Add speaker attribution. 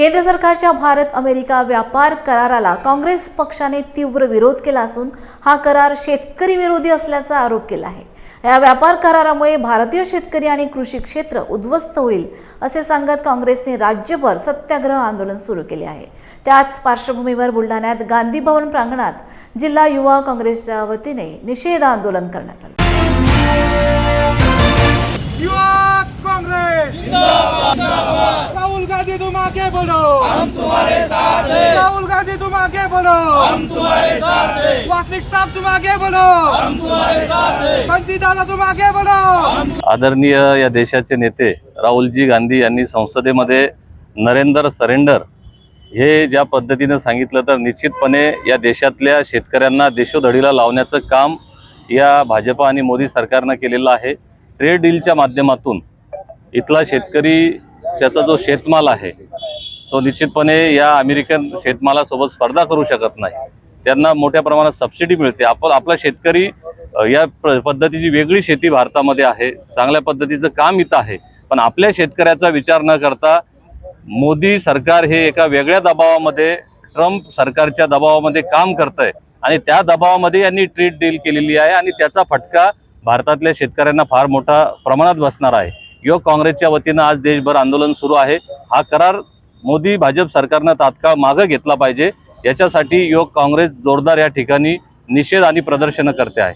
Speaker 1: केंद्र सरकारच्या भारत अमेरिका व्यापार कराराला काँग्रेस पक्षाने तीव्र विरोध केला असून हा करार शेतकरी विरोधी असल्याचा आरोप केला आहे। या व्यापार करारामुळे भारतीय शेतकरी आणि कृषी क्षेत्र उद्ध्वस्त होईल असे सांगत काँग्रेसने राज्यभर सत्याग्रह आंदोलन सुरू केले आहे। त्याच पार्श्वभूमीवर बुलढाण्यात गांधी भवन प्रांगणात जिल्हा युवा काँग्रेसच्या वतीने निषेध आंदोलन करण्यात आले।
Speaker 2: युवा कांग्रेस जिंदाबाद जिंदाबाद। राहुल गांधी तुम आगे बढ़ो, हम तुम्हारे साथ हैं। राहुल गांधी तुम आगे बढ़ो, हम तुम्हारे साथ हैं। वासनिक साहब तुम आगे बढ़ो, हम तुम्हारे साथ हैं। बंटी दादा तुम आगे बढ़ो।
Speaker 3: आदरणीय या देशाचे नेते राहुलजी गांधी यांनी संसदेमध्ये नरेंद्र सरेंडर हे ज्या पद्धतीने सांगितलं तर निश्चितपणे या देशातल्या शेतकऱ्यांना देशोधडीला लावण्याचं काम या भाजप आणि मोदी सरकारने केलेलं आहे। ट्रेड डीलच्या माध्यमातून इथला शेतकरी त्याचा जो शेतमाल आहे तो निश्चितपणे या अमेरिकन शेतमालासोबत स्पर्धा करू शकत नाही। त्यांना मोठ्या प्रमाणात सबसिडी मिळते। आपला शेतकरी या पद्धतीची वेगळी शेती भारतामध्ये आहे, चांगल्या पद्धतीचं काम इथं आहे, पण आपल्या शेतकऱ्याचा विचार न करता मोदी सरकार हे एका वेगळ्या दबावामध्ये ट्रम्प सरकारच्या दबावामध्ये काम करतंय आणि त्या दबावामध्ये यांनी ट्रेड डील केलेली आहे आणि त्याचा फटका भारतातल्या शेतकऱ्यांना फार मोठा प्रमाणात बसणार आहे। युवक काँग्रेसच्या वतीने आज देशभर आंदोलन सुरू आहे। हा करार मोदी भाजप सरकारने तात्काळ मागे घेतला पाहिजे, याच्यासाठी युवक काँग्रेस जोरदार या ठिकाणी निषेध आणि प्रदर्शन करते आहे।